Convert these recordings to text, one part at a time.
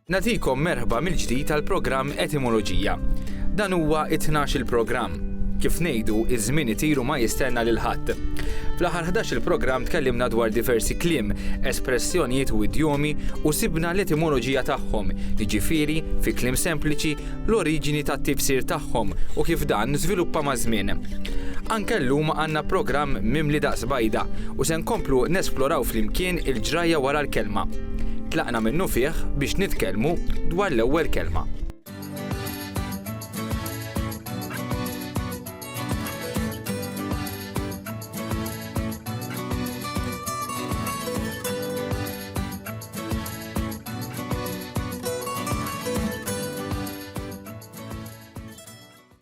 Nagħtikom merħba mill-ġdid tal-programm Etimoloġija. Dan huwa it-12 il-programm. Kif ngħidu, iż-żmien itiru ma jistenna lil ħadd. Fl-aħħar 11 il-programm tkellimna dwar diversi kliem, espressjonijiet u idjomi u sibna l-etimoloġija tagħhom, jiġifieri fi kliem sempliċi l-oriġini tat-tifsir tagħhom u kif dan żviluppa ma' żmien. Anke llum għandna programm mimli daqs bajda u se nkomplu nesploraw flimkien il-ġrajja wara l-kelma. Tlaqna minnu fih biex nitkellmu dwar l-ewwel kelma.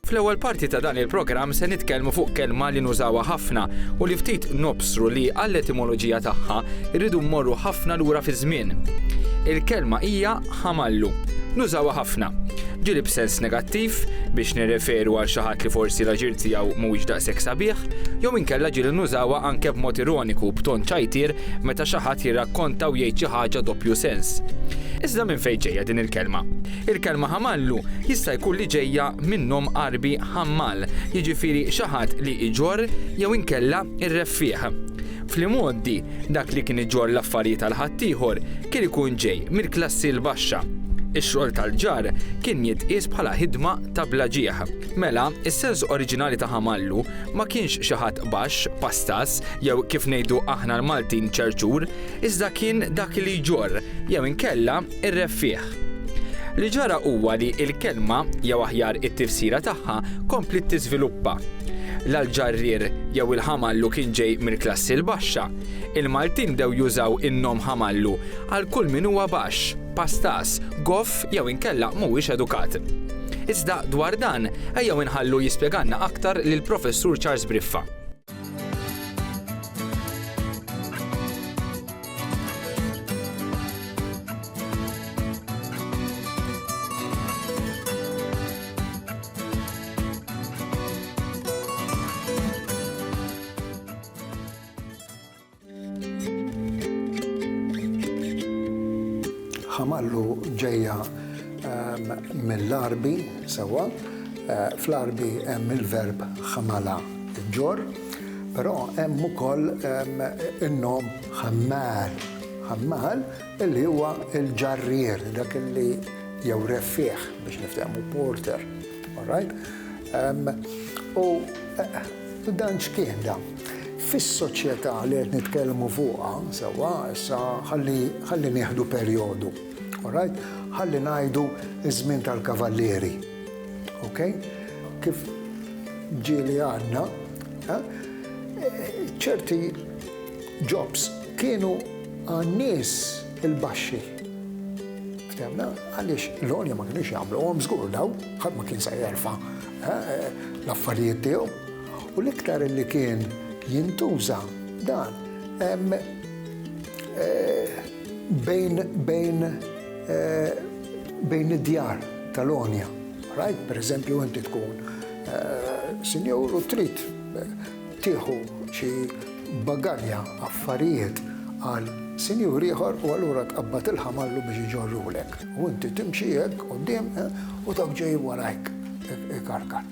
Fl-ewwel parti ta' dan il-programm se nitkellmu fuq kelma li nużawha ħafna u li ftit nobsru li għall-etimoloġija tagħha irridu mmorru ħafna lura fi żmien. Il-kelma hija ħamallu. Nużawha ħafna. Ġieli b'sens negattiv biex nirreferu għal xi ħadd li forsi l-aġir tiegħu mhuwiex daqshekk sabiħ, jew inkella ġieli nużawha anke b'mod ironiku b'ton ċajtir meta xi ħadd jirrakkonta u jgħid xi ħaġa doppju sens. Iżda minn fejn ġejja din il-kelma? Il-kelma ħamallu jista' jkun li ġejja minn nom qarbi ħammal, jiġifieri xi ħadd li iġorr jew inkella irreffieħ. Fl-imoddi, dak li kien iġorr l-affarijiet għal ħaddieħor kien ikun ġej mill-klassi l-baxxa. Ix-xogħol tal-ġar kien jitqies bħala ħidma ta' blaġieħ. Mela, is-sens oriġinali ta' ħamallu ma kienx xi ħadd baxx, pastas, jew kif ngħidu aħna l-Maltin ċerċur, iżda kien dak li jġorr jew inkella irreffieħ. Li ġara huwa li l-kelma jew aħjar it-tifsira tagħha komplit tiżviluppa. L-ġarrier jew il-ħamallu kien ġej mill-klassi l-baxxa. Il-Maltin bdew jużaw in-nom ħamallu għal kull min huwa baxx, pastas, goff jew inkella mhuwiex edukat. Iżda dwar dan ejjew inħallu jispjegalna aktar lill-Professur Charles Briffa. ħamallu ġejja mill-arbi sewwa, fl-arbi hemm il-verb ħamala ġorr, però hemm ukoll in-nom ħammal. Ħammal illi huwa l-ġarrier, dak illi jew reffieħ biex niftehmu porter. All right? U dan x'kien dan? Fis-soċjetà li qed nitkellmu fuqha sewwa issa ħalli nieħdu perjodu. All right? Ħalli ngħidu iż-żmien tal-kavallieri. Okay? Kif ġieli għandna, ċerti jobs kienu għan-nies il-baxxi. Ftemna, għaliex l-għolja ma kienx jagħmluhom żgur daw, ħadd ma kien se jerfa' l-affarijiet tiegħu. U l-iktar illi kien jintuża dan bejn id-djar tal-onja. Right? Per eżempju, inti tkun sinjur u trid tieħu xi bagalja affarijiet għal sinjur ieħor u allura tqabbad il-ħamallu biex iġorrulek. U inti timxi hekk quddiem u dak ġej warajk ikarkar.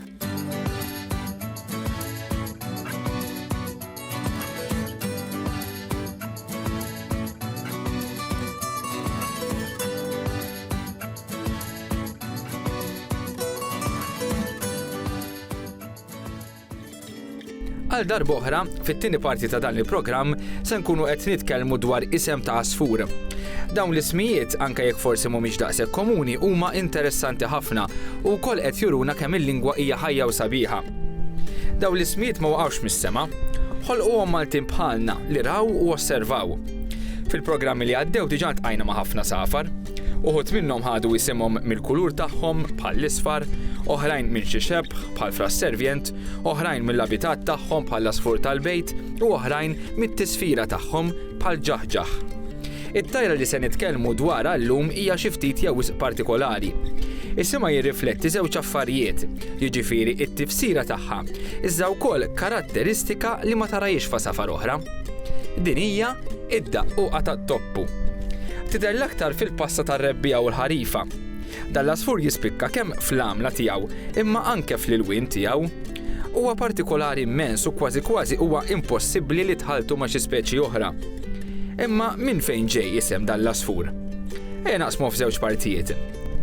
Għal darba oħra, fit-tieni parti ta' dan il-programm se nkunu qed nitkellmu dwar isem ta' għasfur. Dawn l-ismijiet, anke jekk forsi mhumiex daqshekk komuni, huma interessanti ħafna u wkoll qed juruna kemm il-lingwa hija ħajja u sabiħa. Dawn l-ismijiet ma waqgħux mis-sema, ħolquhom Maltin bħalna li raw u osservaw. Fil-programmi li għaddew diġà ntqajna ma' ħafna safar, uħud minnhom ħadu isimhom mill-kulur tagħhom bħal l-isfar, oħrajn minn xi xebħ bħal fras-servjent, oħrajn mill-abitat tagħhom bħal l-asfur tal-bejt u oħrajn mit-tisfira tagħhom bħal ġaħġaħ. It-tajra li se nitkellmu dwarha llum hija xi ftit jew wisq partikolari. Isimha jirrifletti żewġ affarijiet, jiġifieri t-tifsira tagħha, iżda wkoll karatteristika li ma tarajiex fa' safar oħra. Din hija id-daqquqa tat-toppu. tidher l-aktar fil-pasta tar-rebbija u l-ħarifa. Dan l-asfur jispikka kemm fl-għamla tiegħu imma anke fl-ilwien tiegħu. Huwa partikolari immens u kważi huwa impossibbli li tħaltu ma' xi speċi oħra. Imma minn fejn ġej isem dan l-asfur? Naqsmu f'żewġ partijiet.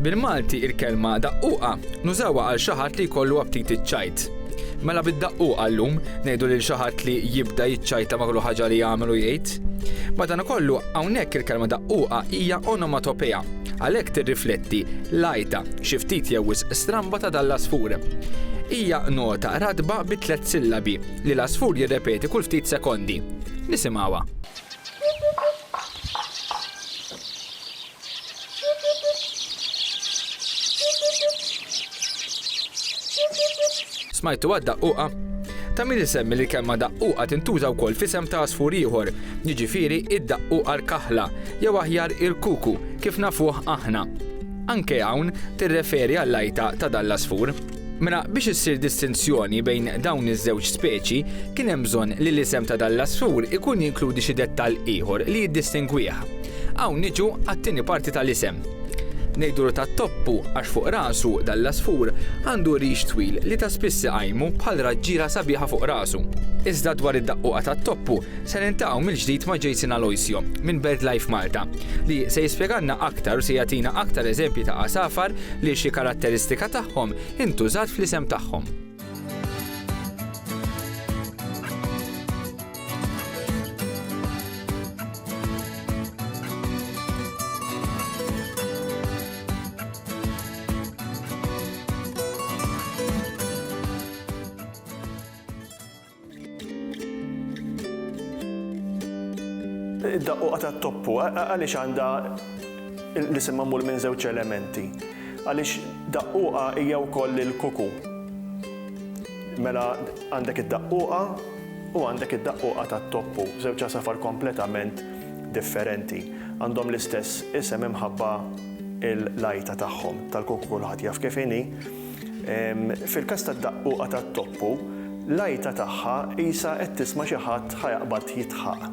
Bil-Malti il-kelma daqquqa nużawha għal xi ħadd li jkollu aptit iċ-ċajt. Mela bid-daqquqa llum ngħidu lil xi ħadd li jibda jiċċajta ma' kull ħaġa li jagħmel u jgħid. Madankollu hawnhekk il-kelma daqquqa hija onomatopea, għalhekk tirrifletti l-għajta xi ftit jew stramba ta' dan l-asfur. Hija nota radba bi 3 sillabi li l-asfur jirrepeti kull ftit sekondi. Nisimgħuha. Smajtu għad daqquqa? Ta' min isemmi li kelma daqquqa tintuża wkoll f'isem ta' asfur ieħor, jiġifieri id-daqquqa l-kaħla jew aħjar il-kuku kif nafuh aħna. Anke hawn tirreferi għall-għajta ta' dan l-asfur. Mela biex issir distinzjoni bejn dawn iż-żewġ speċi kien hemm bżonn li l-isem ta' dan l-asfur ikun jinkludi xi dettall ieħor li jiddistingwih. Hawn niġu għat-tieni parti tal-isem. Ngħidulu tat-toppu għax fuq rasu dan l-asfur għandu rix twil li ta' spiss iqajmu bħal raġġiera sabiħa fuq rasu. Iżda dwar id-daqquqa tat-toppu se nintaqgħu mill-ġdid ma' Jason Aloisio minn BirdLife Malta li se jispjegalna aktar u se jagħtina aktar eżempji ta' qasafar li xi karatteristika tagħhom intużat fl-isem tagħhom. Id-daqquqa tat-toppu għaliex għandha l-isem magħmul minn żewġ elementi. Għaliex daqquqa hija wkoll il-kuku. Mela għandek id-daqquqa u għandek id-daqquqa tat-toppu, żewġ safar kompletament differenti. Għandhom l-istess isem imħabba il-lajta tagħhom tal-kuku kulħadd jaf kif inhi. Fil-każ tad-daqquqa tat-toppu, l-lajta tagħha qisha qed tisma' xi ħadd ħajaqbad jitħaq.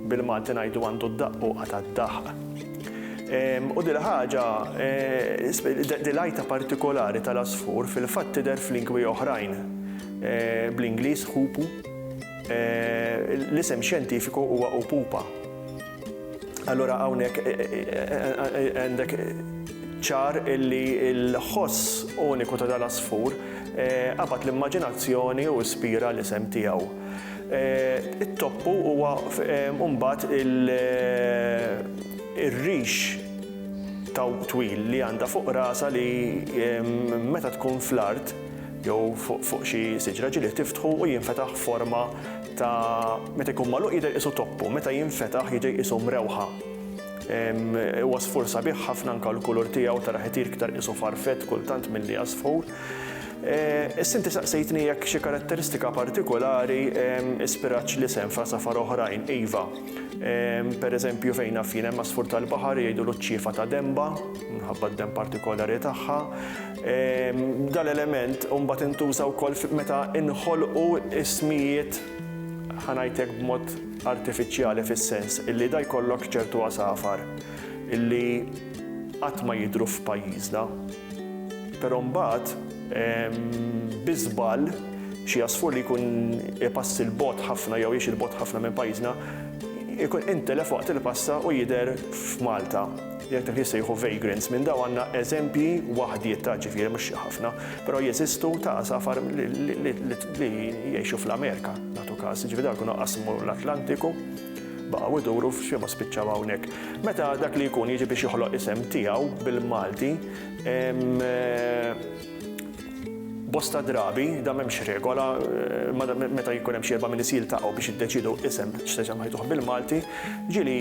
Bil-Malti ngħidu għandu d-daqquqa tad-daħq. U din ħaġa, lajta partikolari tal-asfur fil-fatt tidher f'lingwi oħrajn. Bl-Ingliż ħupu, l-isem xjentifiku huwa upupa. Allura hawnhekk għandek ċar illi l-ħoss uniku ta' dal-asfur qabad l-immaġinazzjoni u spira l-isem tiegħu. It-toppu huwa mbagħad ir-rix ta' twil li għandha fuq rasa li meta tkun fl-art jew fuq xi siġra ġieli tiftħu u jinfetaħ forma ta' meta jkun magħluq jidher qisu toppu, meta jinfetaħ jiġi qisu mrewħa. Huwa asfur sabiħ ħafna anke l-kulur tiegħu tara ħitir iktar qisu farfett kultant milli asfur. Is-inti saqsejtni jekk xi karatteristika partikolari ispirax l-isem f'safar oħrajn, iva. Pereżempju fejn naf jien hemm asfur tal-baħar jgħidulu ċ-ċiefa ta' Demba, minħabba d-dem partikolari tagħha. Dal-element mbagħad intuża wkoll meta inħolqu ismijiet ħanajtek b'mod artifiċjali fis-sens illi da jkollok ċertu għasafar illi qatt ma jidhru f'pajjiżna. Però mbagħad biżball xi asfur li jkun ipassi l-bogħod ħafna jew jgħix il-bogħod ħafna minn pajjiżna jkun intelef waqt il-passa u jidher f'Malta. Jekk dak li jsejħu vagrants minn dawn għandna eżempji waħdiet ta' ġifieri mhux ħafna, però jeżistu ta' asafar li jgħixu fl-Amerika nagħtu każ, ġifieri dak ikunu qasmu l-Atlantiku baqgħu iduru f'xi ma spiċċaw hawnhekk. Meta dak li jkun jiġi biex joħloq isem tiegħu bil-Malti, bosta drabi, da m'hemmx regola, meta jkun hemm xi erba' nies jiltaqgħu biex iddeċidu isem x'teġa' ħajtuh bil-Malti, ġieli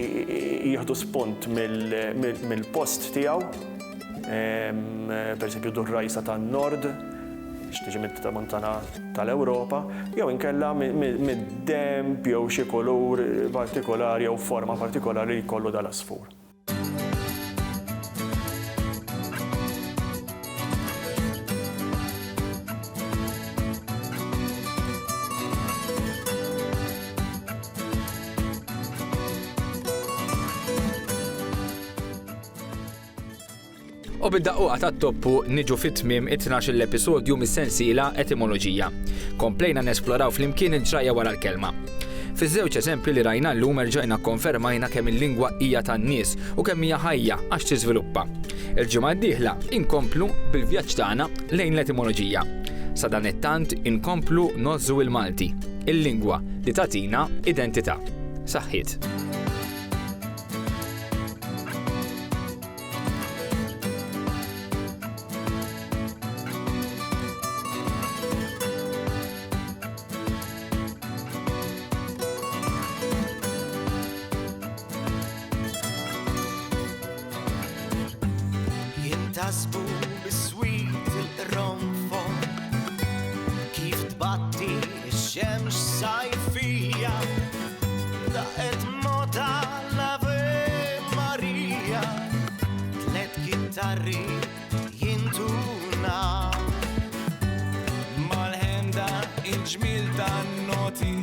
jieħdu spunt mill-post tiegħu, pereżempju Durrajsa tan-Nord, x'tiġi mit-tramuntana tal-Ewropa, jew inkella mid-demp jew xi kulur partikolari jew forma partikolari li jkollu dal-asfur. U bid-daqquqa tat-toppu niġu fit-tmiem it-12 episodju mis-sensiela Etimoloġija. Komplejna nesploraw flimkien il-ġrajja wara l-kelma. Fiż-żewġ eżempji li rajna llum erġajna kkonfermajna kemm il-lingwa hija tan-nies u kemm hija ħajja għax tiżviluppa. Il-ġimgħa d-dieħla inkomplu bil-vjaġġ tagħna lejn l-etimoloġija. Sa dan it-tant inkomplu nozzu il-Malti, il-lingwa li tagħtina identità. Saħħit. Tasbu bis-swit il-ronfon kif tbatti x-xemx sajfija daqet moda l-Ave Marija tlet kittarri jintuna mal-ħemda il-ġmil tan-noti